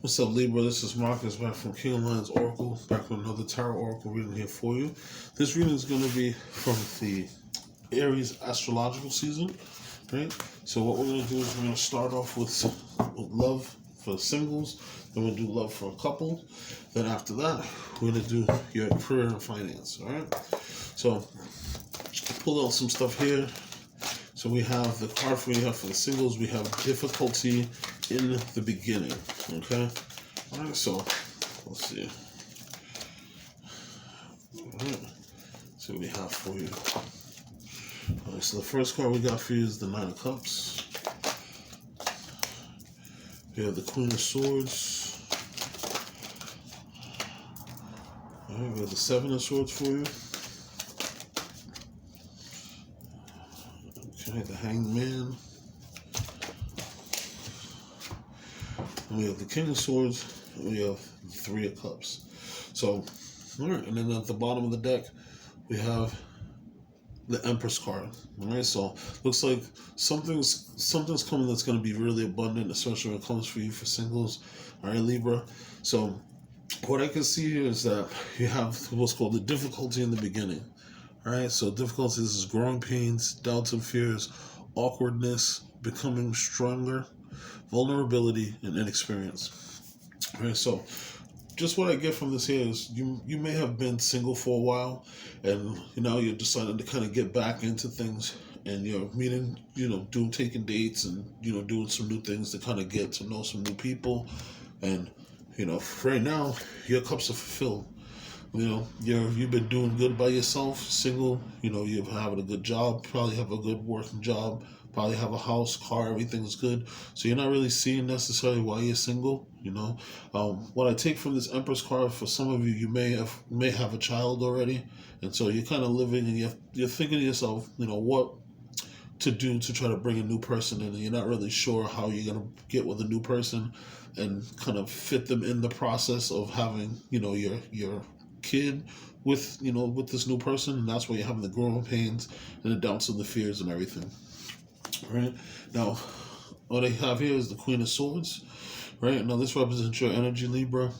What's up, Libra? This is Marcus back from Untitled Oracle, back with another Tao Oracle reading here for you. This reading is going to be from the Aries Astrological season, right? So what we're going to do is we're going to start off with love for singles, then we'll do love for a couple, then after that, we're going to do your career and finance, all right? So pull out some stuff here. So we have the card we have for the singles. We have difficulty in the beginning. Okay. All right. So let's see. All right. So what we have for you. All right. So the first card we got for you is the Nine of Cups. We have the Queen of Swords. All right. We have the Seven of Swords for you. Okay, the Hanged Man. And we have the King of Swords. And we have the Three of Cups. So, all right. And then at the bottom of the deck, we have the Empress card. All right. So, looks like something's coming that's going to be really abundant, especially when it comes for you for singles. All right, Libra. So, what I can see here is that you have what's called the difficulty in the beginning. Alright, so difficulties is growing pains, doubts and fears, awkwardness, becoming stronger, vulnerability, and inexperience. Alright, so just what I get from this here is you may have been single for a while, and you're deciding to kind of get back into things, and you're meeting, taking dates and doing some new things to kind of get to know some new people, and right now your cups are fulfilled. You've been doing good by yourself, single, you're having a good job, probably have a good working job, probably have a house, car, everything's good. So you're not really seeing necessarily why you're single, What I take from this Empress card, for some of you, you may have a child already, and so you're kind of living and you're thinking to yourself, what to do to try to bring a new person in, and you're not really sure how you're going to get with a new person and kind of fit them in the process of having, your kid with this new person, and that's why you're having the growing pains and the doubts and the fears and everything. Right now, what I have here is the Queen of Swords. Right now, this represents your energy, Libra.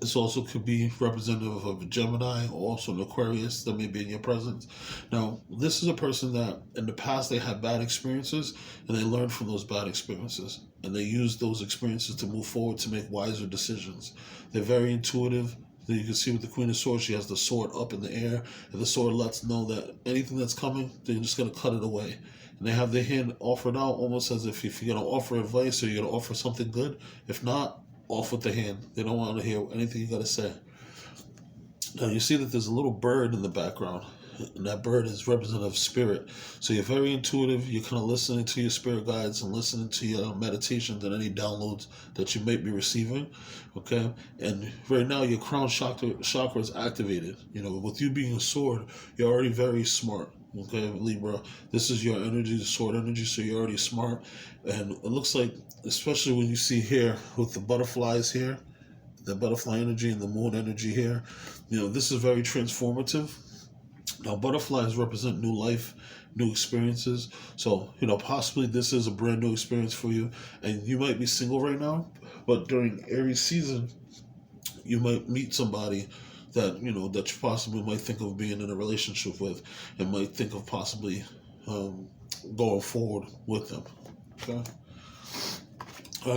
This also could be representative of a Gemini or also an Aquarius that may be in your presence. Now, this is a person that in the past they had bad experiences and they learned from those bad experiences, and they use those experiences to move forward to make wiser decisions. They're very intuitive. You can see with the Queen of Swords, she has the sword up in the air, and the sword lets know that anything that's coming, they're just going to cut it away. And they have their hand offered out almost as if you're going to offer advice or you're going to offer something good. If not, off with the hand. They don't want to hear anything you got to say. Now, you see that there's a little bird in the background, and that bird is representative of spirit. So you're very intuitive. You're kind of listening to your spirit guides and listening to your meditations and any downloads that you might be receiving. Okay, and right now your crown chakra is activated. With you being a sword, you're already very smart. Okay, Libra, this is your energy, the sword energy, so you're already smart. And it looks like, especially when you see here with the butterflies here, the butterfly energy and the moon energy here, this is very transformative. Now, butterflies represent new life, new experiences. So, possibly this is a brand new experience for you. And you might be single right now, but during Aries season, you might meet somebody that, that you possibly might think of being in a relationship with and might think of possibly going forward with them. Okay?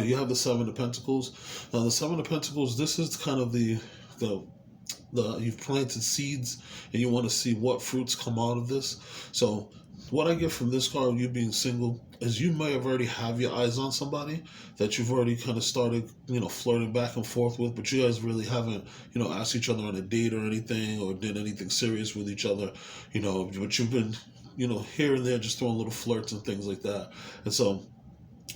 You have the Seven of Pentacles. Now, the Seven of Pentacles, this is kind of the you've planted seeds and you want to see what fruits come out of this. So what I get from this card, you being single, is you might have already have your eyes on somebody that you've already kind of started, flirting back and forth with, but you guys really haven't, asked each other on a date or anything or did anything serious with each other, but you've been, here and there just throwing little flirts and things like that. And so,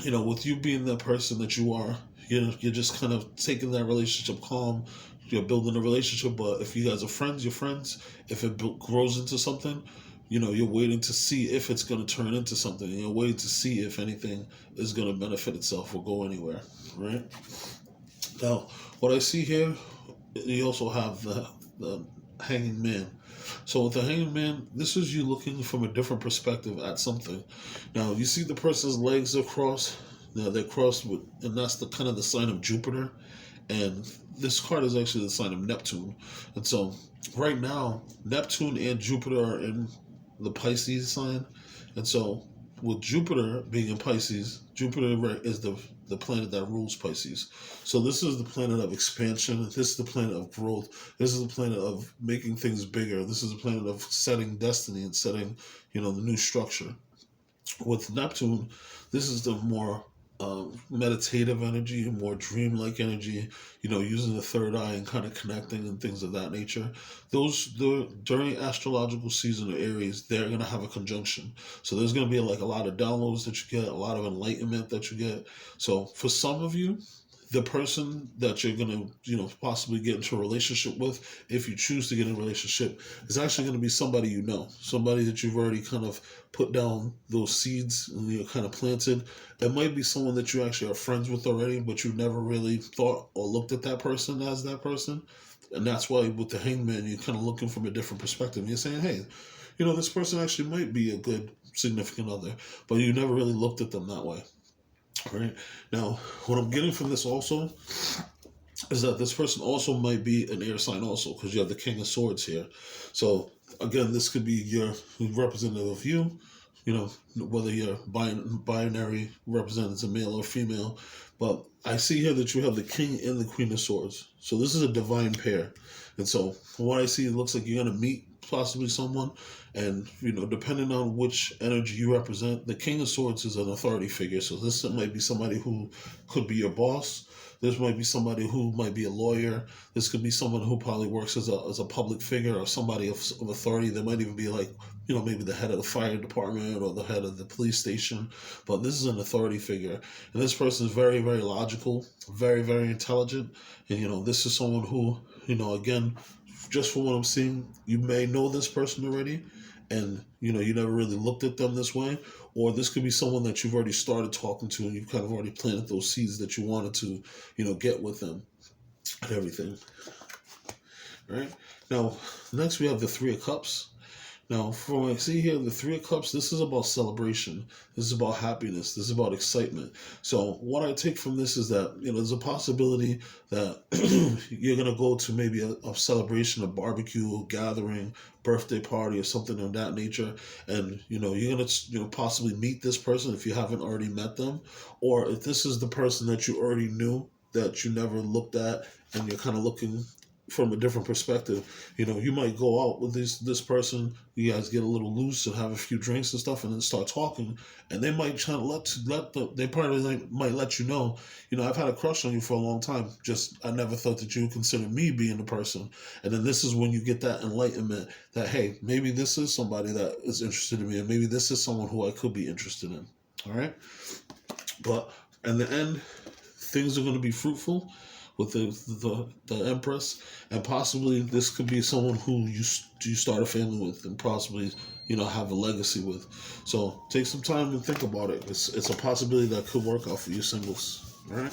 with you being that person that you are, you're just kind of taking that relationship calm. You're building a relationship, but if you guys are friends, you're friends. If it grows into something, you're waiting to see if it's going to turn into something. You're waiting to see if anything is going to benefit itself or go anywhere, right? Now, what I see here, you also have the Hanging Man. So with the Hanging Man, this is you looking from a different perspective at something. Now, you see the person's legs are crossed. Now they're crossed with, and that's the kind of the sign of Jupiter, and this card is actually the sign of Neptune. And so right now, Neptune and Jupiter are in the Pisces sign, and so with Jupiter being in Pisces, Jupiter is the planet that rules Pisces. So this is the planet of expansion. This is the planet of growth. This is the planet of making things bigger. This is the planet of setting destiny and setting, the new structure. With Neptune, this is the more meditative energy, more dreamlike energy, using the third eye and kind of connecting and things of that nature. During astrological season of Aries, they're going to have a conjunction. So there's going to be like a lot of downloads that you get, a lot of enlightenment that you get. So for some of you, the person that you're going to, possibly get into a relationship with, if you choose to get in a relationship, is actually going to be somebody somebody that you've already kind of put down those seeds and kind of planted. It might be someone that you actually are friends with already, but you never really thought or looked at that person as that person. And that's why with the Hangman, you're kind of looking from a different perspective. You're saying, hey, this person actually might be a good significant other, but you never really looked at them that way. Right now, what I'm getting from this also is that this person also might be an air sign also, because you have the King of Swords here. So again, this could be your representative of you, whether you're binary represents a male or female. But I see here that you have the King and the Queen of Swords. So this is a divine pair. And so from what I see, it looks like you're going to meet possibly someone. And, depending on which energy you represent, the King of Swords is an authority figure. So this might be somebody who could be your boss. This might be somebody who might be a lawyer. This could be someone who probably works as a public figure or somebody of authority. They might even be like, maybe the head of the fire department or the head of the police station. But this is an authority figure. And this person is very, very logical, very, very intelligent. And, this is someone who, again, just from what I'm seeing, you may know this person already. And, you never really looked at them this way. Or this could be someone that you've already started talking to and you've kind of already planted those seeds that you wanted to, get with them and everything. All right. Now, next we have the Three of Cups. Now, from what I see here, the Three of Cups, this is about celebration. This is about happiness. This is about excitement. So what I take from this is that, there's a possibility that you're going to go to maybe a celebration, a barbecue, a gathering, birthday party, or something of that nature. And, you're going to, possibly meet this person if you haven't already met them. Or if this is the person that you already knew that you never looked at and you're kind of looking from a different perspective, you might go out with this person, you guys get a little loose and have a few drinks and stuff, and then start talking, and they might try to they probably might let you know, I've had a crush on you for a long time. Just I never thought that you would consider me being the person, and then this is when you get that enlightenment that hey, maybe this is somebody that is interested in me, and maybe this is someone who I could be interested in. All right, but in the end, things are going to be fruitful with the Empress, and possibly this could be someone who you start a family with and possibly have a legacy with. So take some time and think about it. It's a possibility that could work out for you singles. All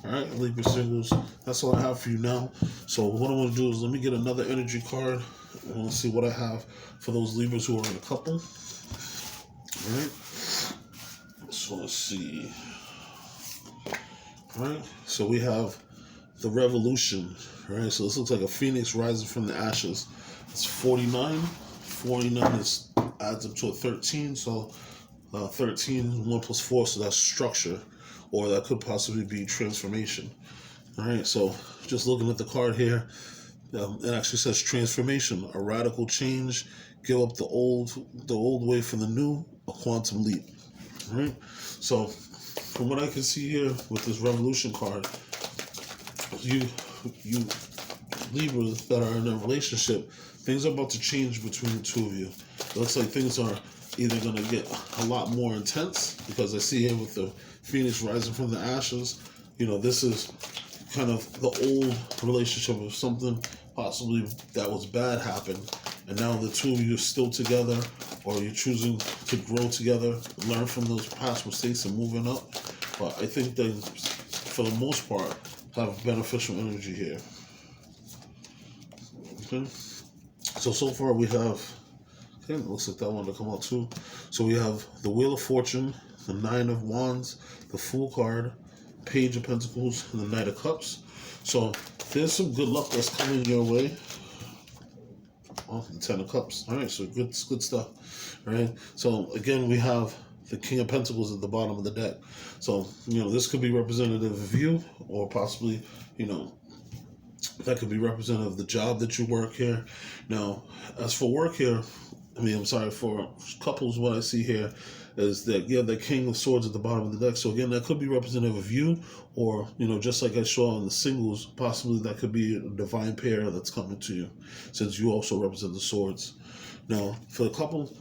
right, Libra singles. That's all I have for you now. So what I want to do is let me get another energy card. I want to see what I have for those Libras who are in a couple. All right. So let's see. Right, so we have the Revolution. Right, so this looks like a phoenix rising from the ashes. It's 49. 49 adds up to a 13. So 13, 1 plus 4, so that's structure, or that could possibly be transformation. All right, so just looking at the card here, it actually says transformation, a radical change, give up the old way for the new, a quantum leap. All right, so from what I can see here with this Revolution card, you Libras that are in a relationship, things are about to change between the two of you. It looks like things are either going to get a lot more intense, because I see here with the Phoenix rising from the ashes, this is kind of the old relationship of something possibly that was bad happened, and now the two of you are still together, or you're choosing to grow together, learn from those past mistakes and moving up. But I think they, for the most part, have beneficial energy here. Okay. So far we have, okay, it looks like that one to come out too. So we have the Wheel of Fortune, the Nine of Wands, the Fool card, Page of Pentacles, and the Knight of Cups. So there's some good luck that's coming your way. Oh, the Ten of Cups. All right, so good stuff. All right. So again, we have the King of Pentacles at the bottom of the deck. So, this could be representative of you, or possibly, that could be representative of the job that you work here. Now, as for work here, for couples, what I see here is that, the King of Swords at the bottom of the deck. So again, that could be representative of you, or, just like I saw in the singles, possibly that could be a divine pair that's coming to you, since you also represent the swords. Now, for the couple,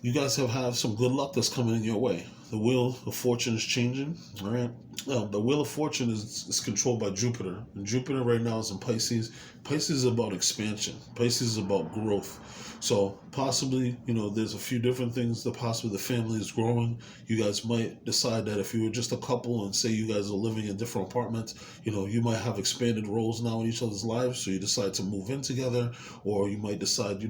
you guys have some good luck that's coming in your way. The Wheel of Fortune is changing, all right? The Wheel of Fortune is controlled by Jupiter. And Jupiter right now is in Pisces. Pisces is about expansion. Pisces is about growth. So possibly, there's a few different things that possibly the family is growing. You guys might decide that if you were just a couple and say you guys are living in different apartments, you might have expanded roles now in each other's lives. So you decide to move in together, or you might decide,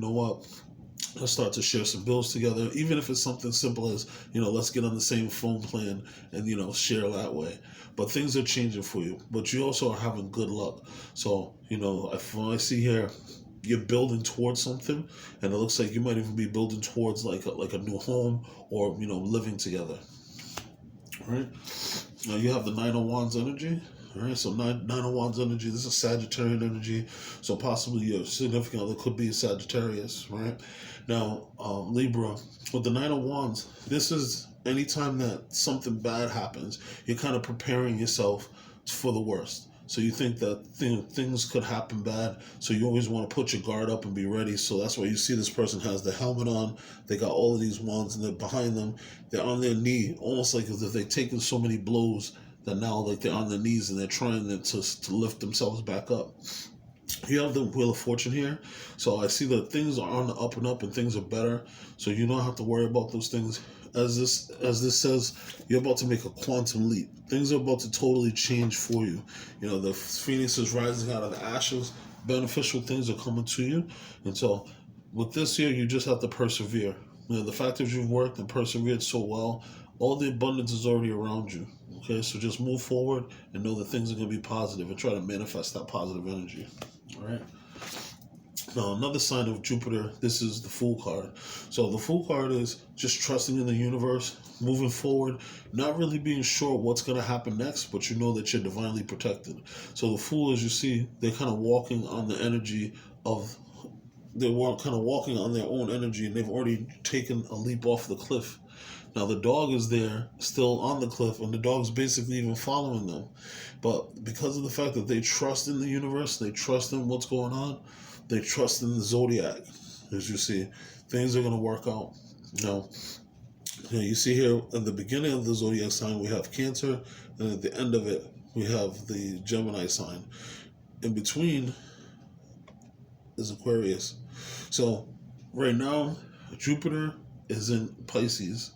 let's start to share some bills together, even if it's something simple as, let's get on the same phone plan and, share that way. But things are changing for you. But you also are having good luck. So, when I see here, you're building towards something, and it looks like you might even be building towards like a new home, or, living together. All right? Now you have the Nine of Wands energy. All right, so nine of Wands energy. This is Sagittarian energy. So possibly your significant other could be Sagittarius, right? Now, Libra, with the Nine of Wands, this is anytime that something bad happens, you're kind of preparing yourself for the worst. So you think that things could happen bad, so you always want to put your guard up and be ready. So that's why you see this person has the helmet on. They got all of these wands, and they're behind them. They're on their knee, almost like as if they've taken so many blows that now, like, they're on their knees and they're trying to lift themselves back up. You have the Wheel of Fortune here. So I see that things are on the up and up, and things are better. So you don't have to worry about those things. As this says, you're about to make a quantum leap. Things are about to totally change for you. The phoenix is rising out of the ashes. Beneficial things are coming to you. And so with this here, you just have to persevere. The fact that you've worked and persevered so well, all the abundance is already around you. Okay, so just move forward and know that things are going to be positive, and try to manifest that positive energy. All right. Now, another sign of Jupiter, this is the Fool card. So the Fool card is just trusting in the universe, moving forward, not really being sure what's going to happen next, but you know that you're divinely protected. So the Fool, as you see, they're kind of walking on the energy of, they're kind of walking on their own energy, and they've already taken a leap off the cliff. Now the dog is there, still on the cliff, and the dog's basically even following them. But because of the fact that they trust in the universe, they trust in what's going on, they trust in the zodiac. As you see, things are going to work out. Now, you see here at the beginning of the zodiac sign, we have Cancer, and at the end of it, we have the Gemini sign. In between is Aquarius. So right now, Jupiter is in Pisces.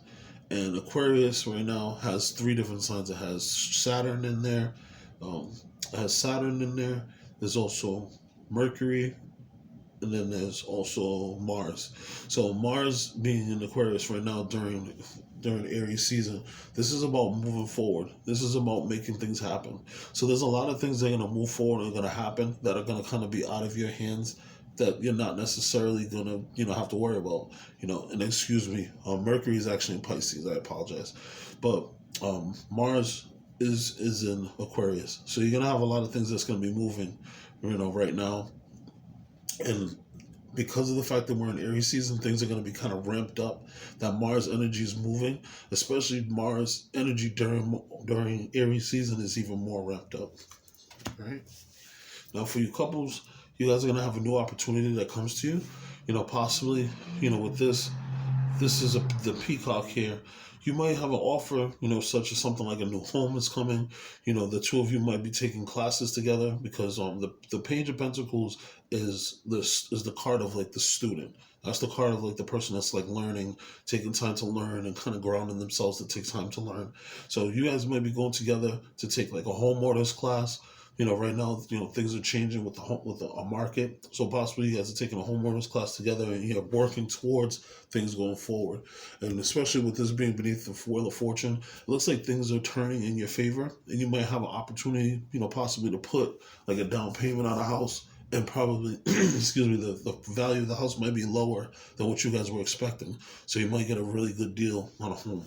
And Aquarius right now has 3 different signs. It has Saturn in there. There's also Mercury, and then there's also Mars. So Mars being in Aquarius right now during Aries season, this is about moving forward. This is about making things happen. So there's a lot of things that are going to move forward and are going to happen that are going to kind of be out of your hands, that you're not necessarily gonna, have to worry about, And excuse me, Mercury is actually in Pisces. I apologize, but Mars is in Aquarius. So you're gonna have a lot of things that's gonna be moving, right now, and because of the fact that we're in Aries season, things are gonna be kind of ramped up. That Mars energy is moving, especially Mars energy during Aries season is even more ramped up. All right. Now, for you couples, you guys are going to have a new opportunity that comes to you. Possibly, with this is the peacock here. You might have an offer, such as something like a new home is coming. The two of you might be taking classes together, because the Page of Pentacles is the card of, like, the student. That's the card of, like, the person that's, like, learning, taking time to learn, and kind of grounding themselves to take time to learn. So you guys might be going together to take, like, a home orders class, right now, things are changing with a market. So possibly you guys are taking a homeowners class together and you're working towards things going forward. And especially with this being beneath the Wheel of Fortune, it looks like things are turning in your favor, and you might have an opportunity, possibly to put like a down payment on a house. And probably, excuse me, the value of the house might be lower than what you guys were expecting. So you might get a really good deal on a home.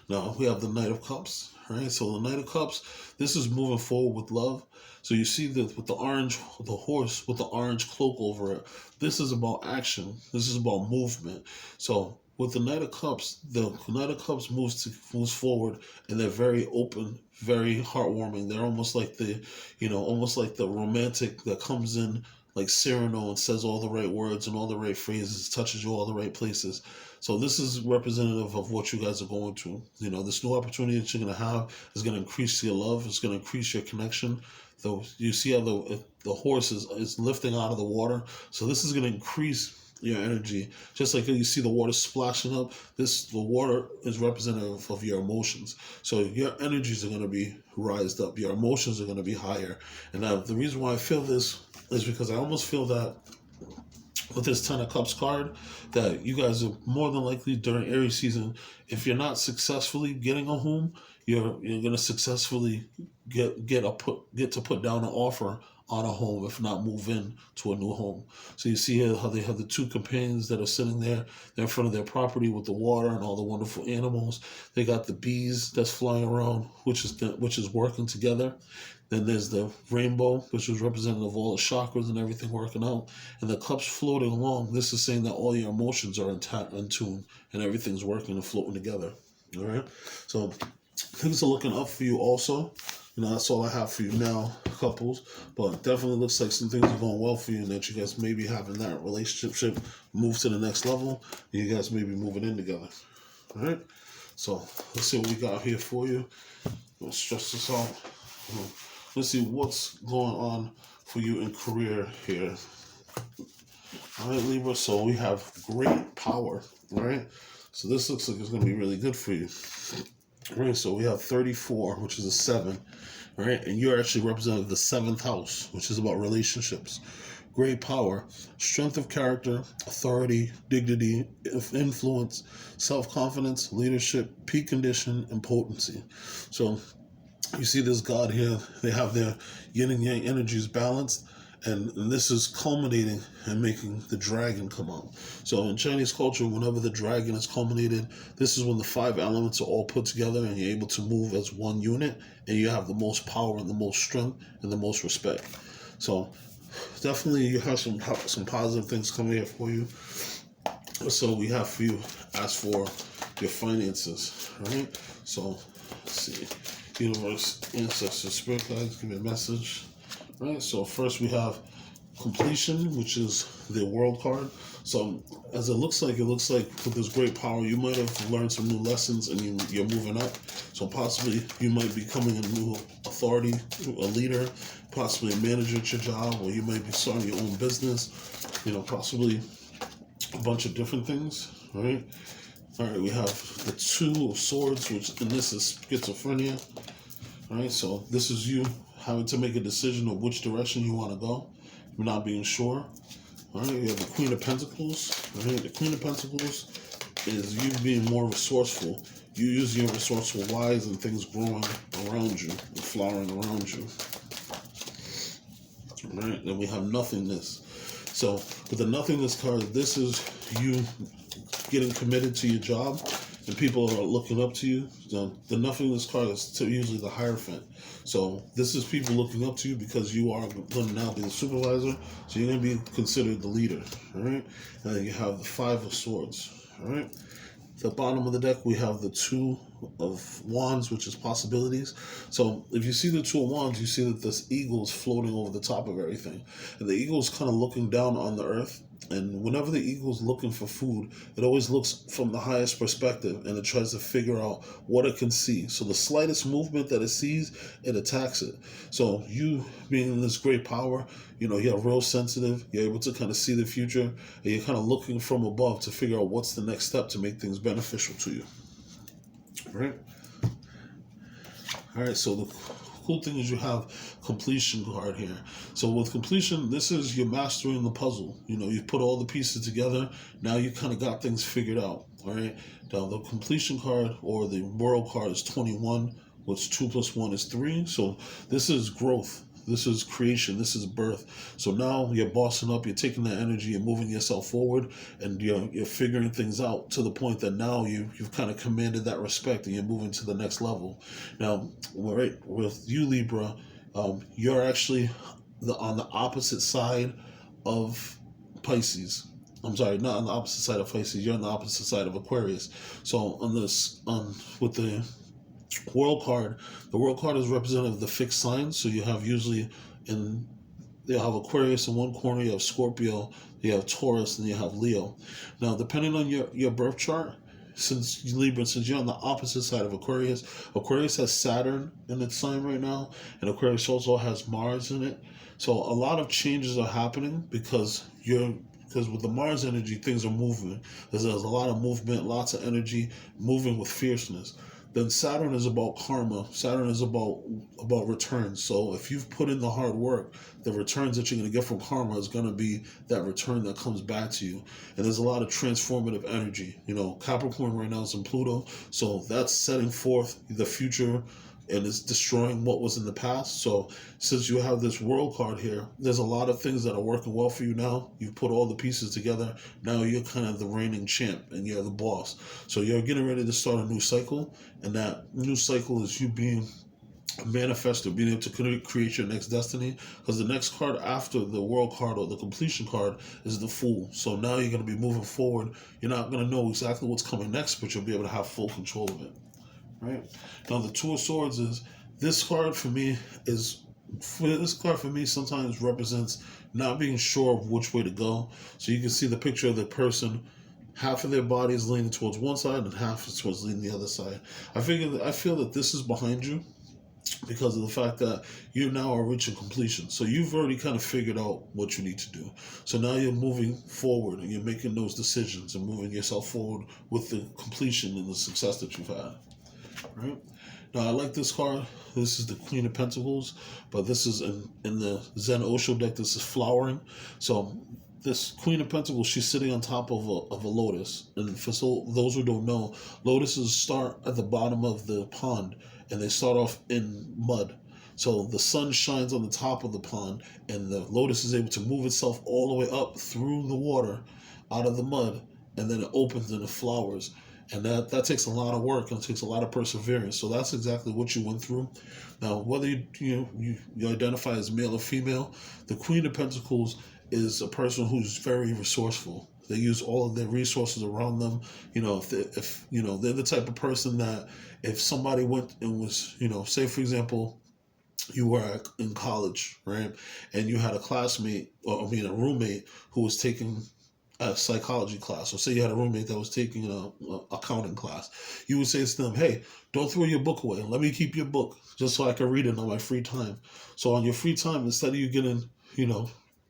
Now we have the Knight of Cups, right? So the Knight of Cups, this is moving forward with love. So you see that with the horse with the orange cloak over it, this is about action. This is about movement. So with the Knight of Cups, the Knight of Cups moves forward, and they're very open, very heartwarming. They're almost like the romantic that comes in like Cyrano and says all the right words and all the right phrases, touches you all the right places. So this is representative of what you guys are going to. This new opportunity that you're going to have is going to increase your love. It's going to increase your connection. So you see how the horse is lifting out of the water. So this is going to increase your energy. Just like you see the water splashing up, the water is representative of your emotions. So your energies are going to be rised up. Your emotions are going to be higher. And the reason why I feel this is because I almost feel that with this Ten of Cups card, that you guys are more than likely during Aries season, if you're not successfully getting a home, you're gonna successfully get to put down an offer on a home, if not move in to a new home. So you see here how they have the two companions that are sitting there. They're in front of their property with the water and all the wonderful animals. They got the bees that's flying around, which is working together. Then there's the rainbow, which is representative of all the chakras and everything working out. And the cups floating along. This is saying that all your emotions are in tune and everything's working and floating together. All right? So things are looking up for you also. That's all I have for you now, couples. But definitely looks like some things are going well for you, and that you guys may be having that relationship move to the next level. And you guys may be moving in together. All right? So let's see what we got here for you. Let's stress this out. Let's see what's going on for you in career here. All right, Libra. So we have great power, right? So this looks like it's going to be really good for you. All right, so we have 34, which is a 7, right? And you're actually representing the 7th house, which is about relationships. Great power, strength of character, authority, dignity, influence, self-confidence, leadership, peak condition, and potency. So you see this god here, they have their yin and yang energies balanced, and this is culminating and making the dragon come out. So in Chinese culture, whenever the dragon is culminated, this is when the 5 elements are all put together and you're able to move as one unit, and you have the most power and the most strength and the most respect. So definitely you have some positive things coming here for you. So we have for you, as for your finances, right? So let's see. Universe, ancestors, spirit guides, give me a message. Right, so first we have completion, which is the world card. So as it looks like with this great power, you might have learned some new lessons and you're moving up. So possibly you might be becoming a new authority, a leader, possibly a manager at your job, or you might be starting your own business, possibly a bunch of different things, right? All right, we have the 2 of Swords, which in this is schizophrenia. All right, so this is you having to make a decision of which direction you want to go. You're not being sure. All right, you have the Queen of Pentacles. All right, the Queen of Pentacles is you being more resourceful. You using your resourceful wise and things growing around you and flowering around you. All right, then we have nothingness. So with the nothingness card, this is you getting committed to your job, and people are looking up to you. So the nothingness card is usually the Hierophant. So this is people looking up to you because you are going to now be the supervisor. So you're going to be considered the leader. All right. And then you have the 5 of Swords. All right. At the bottom of the deck, we have the 2 of Wands, which is possibilities. So if you see the 2 of Wands, you see that this eagle is floating over the top of everything. And the eagle is kind of looking down on the earth. And whenever the eagle is looking for food, it always looks from the highest perspective, and it tries to figure out what it can see. So the slightest movement that it sees, it attacks it. So you being in this great power, you're real sensitive. You're able to kind of see the future, and you're kind of looking from above to figure out what's the next step to make things beneficial to you. All right. So the cool thing is you have completion card here. So with completion, this is you're mastering the puzzle. You know, you put all the pieces together. Now you kind of got things figured out. All right. Now the completion card or the world card is 21, which 2 plus 1 is 3. So this is growth. This is creation. This is birth. So now you're bossing up. You're taking that energy. You're moving yourself forward, and you're figuring things out to the point that now you've kind of commanded that respect, and you're moving to the next level. Now, right with you, Libra, you're actually on the opposite side of Pisces. I'm sorry, not on the opposite side of Pisces. You're on the opposite side of Aquarius. So on this, with the world card, the world card is representative of the fixed signs. So you have usually you have Aquarius in one corner, you have Scorpio, you have Taurus, and you have Leo. Now, depending on your birth chart, since you're on the opposite side of Aquarius, Aquarius has Saturn in its sign right now, and Aquarius also has Mars in it. So a lot of changes are happening because with the Mars energy, things are moving. There's a lot of movement, lots of energy, moving with fierceness. Then Saturn is about karma. Saturn is about returns. So if you've put in the hard work, the returns that you're going to get from karma is going to be that return that comes back to you. And there's a lot of transformative energy. You know, Capricorn right now is in Pluto, so that's setting forth the future and it's destroying what was in the past. So since you have this world card here, there's a lot of things that are working well for you now. You've put all the pieces together. Now you're kind of the reigning champ and you're the boss. So you're getting ready to start a new cycle, and that new cycle is you being a manifestor, being able to create your next destiny. Because the next card after the world card or the completion card is the Fool. So now you're going to be moving forward. You're not going to know exactly what's coming next, but you'll be able to have full control of it. Right now, the Two of Swords is this card for me sometimes represents not being sure of which way to go. So you can see the picture of the person, half of their body is leaning towards one side and half is towards leaning the other side. I feel that this is behind you because of the fact that you now are reaching completion. So you've already kind of figured out what you need to do. So now you're moving forward and you're making those decisions and moving yourself forward with the completion and the success that you've had. Right? Now, I like this card. This is the Queen of Pentacles, but this is in the Zen Osho deck. This is flowering. So this Queen of Pentacles, she's sitting on top of a lotus. And for those who don't know, lotuses start at the bottom of the pond, and they start off in mud. So the sun shines on the top of the pond, and the lotus is able to move itself all the way up through the water, out of the mud, and then it opens and it flowers. And that takes a lot of work and it takes a lot of perseverance. So that's exactly what you went through. Now, whether you identify as male or female, the Queen of Pentacles is a person who's very resourceful. They use all of their resources around them. You know, if they're the type of person that if somebody went and was, say for example, you were in college, right, and you had a classmate, or a roommate who was taking a psychology class, or say you had a roommate that was taking an accounting class, you would say to them, hey, don't throw your book away. Let me keep your book just so I can read it on my free time. So on your free time, instead of you getting,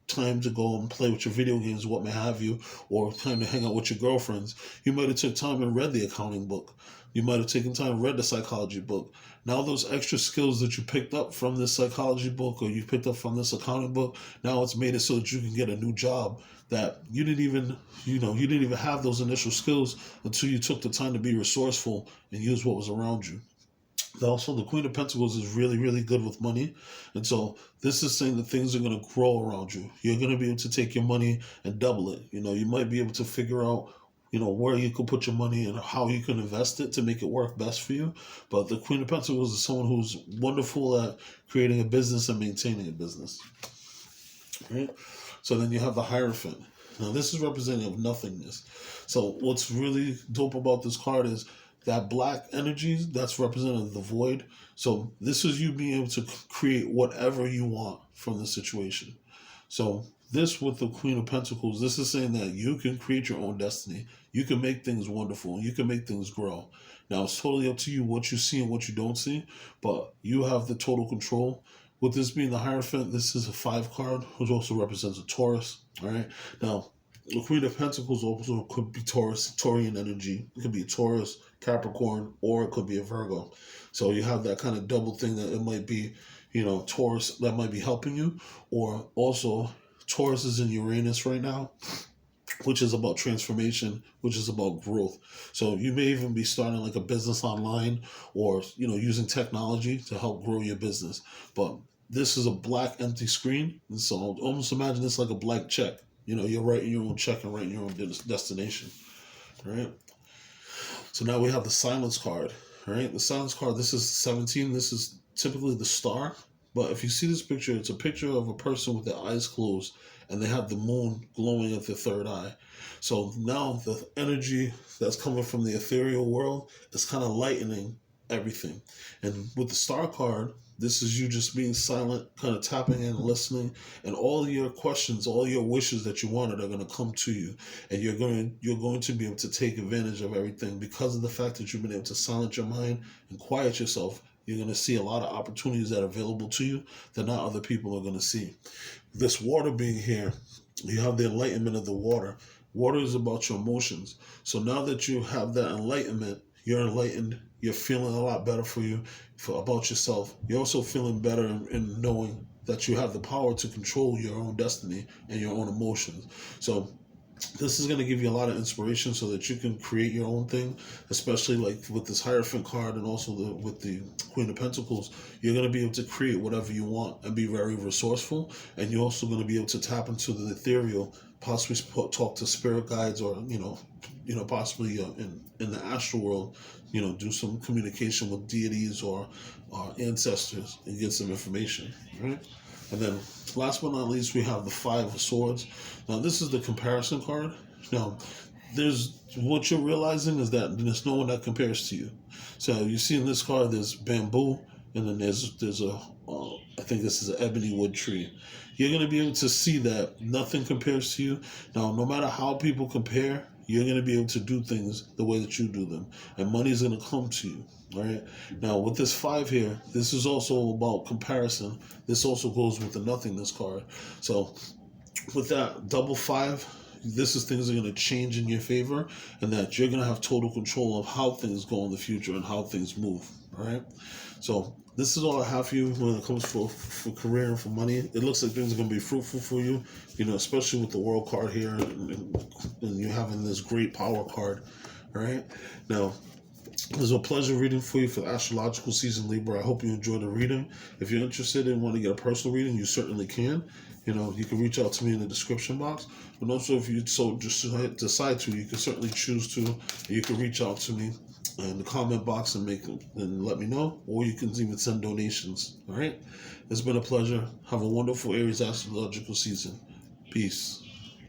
time to go and play with your video games, what may have you, or time to hang out with your girlfriends, you might have took time and read the accounting book. You might have taken time and read the psychology book. Now those extra skills that you picked up from this psychology book or you picked up from this accounting book, now it's made it so that you can get a new job that you didn't even have those initial skills until you took the time to be resourceful and use what was around you. Also, the Queen of Pentacles is really, really good with money. And so this is saying that things are going to grow around you. You're going to be able to take your money and double it. You might be able to figure out, where you could put your money and how you can invest it to make it work best for you. But the Queen of Pentacles is someone who's wonderful at creating a business and maintaining a business. Right? So then you have the Hierophant. Now this is representative of nothingness. So what's really dope about this card is that black energy, that's representative of the void. So this is you being able to create whatever you want from the situation. So this with the Queen of Pentacles, this is saying that you can create your own destiny. You can make things wonderful. You can make things grow. Now, it's totally up to you what you see and what you don't see, but you have the total control. With this being the Hierophant, this is a 5 card, which also represents a Taurus. All right. Now, The Queen of Pentacles also could be Taurian energy. It could be a Taurus, Capricorn, or it could be a Virgo. So you have that kind of double thing that it might be, Taurus that might be helping you, or also Taurus is in Uranus right now, which is about transformation, which is about growth. So you may even be starting like a business online, or using technology to help grow your business. But this is a black empty screen, and so almost imagine this like a blank check. You're writing your own check and writing your own destination. Right. So now we have the silence card. Right. The silence card. This is 17. This is typically the star. But if you see this picture, it's a picture of a person with their eyes closed and they have the moon glowing at their third eye. So now the energy that's coming from the ethereal world is kind of lightening everything. And with the star card, this is you just being silent, kind of tapping in, listening, and all your questions, all your wishes that you wanted are going to come to you, and you're going to be able to take advantage of everything because of the fact that you've been able to silence your mind and quiet yourself. You're going to see a lot of opportunities that are available to you that not other people are going to see. This water being here, you have the enlightenment of the water. Water is about your emotions. So now that you have that enlightenment, you're enlightened, you're feeling a lot better about yourself. You're also feeling better in knowing that you have the power to control your own destiny and your own emotions. So this is going to give you a lot of inspiration so that you can create your own thing, especially like with this Hierophant card and also with the Queen of Pentacles. You're going to be able to create whatever you want and be very resourceful, and you're also going to be able to tap into the ethereal, possibly talk to spirit guides, or possibly in the astral world, do some communication with deities or ancestors and get some information, right? And then last but not least, we have the Five of Swords. Now, this is the comparison card. Now, what you're realizing is that there's no one that compares to you. So you see in this card, there's bamboo, and then there's a I think this is an ebony wood tree. You're going to be able to see that nothing compares to you. Now, no matter how people compare, you're going to be able to do things the way that you do them, and money is going to come to you. All right. Now, with this 5 here, this is also about comparison. This also goes with the nothingness card. So, with that double 5, things are going to change in your favor, and that you're going to have total control of how things go in the future and how things move. All right. So, this is all I have for you when it comes for career and for money. It looks like things are going to be fruitful for you, especially with the World card here and you having this great Power card. All right. Now, it was a pleasure reading for you for the Astrological Season, Libra. I hope you enjoyed the reading. If you're interested in wanting to get a personal reading, you certainly can. You can reach out to me in the description box. But also, if you just decide to, you can certainly choose to. You can reach out to me in the comment box and let me know. Or you can even send donations. All right? It's been a pleasure. Have a wonderful Aries Astrological Season. Peace.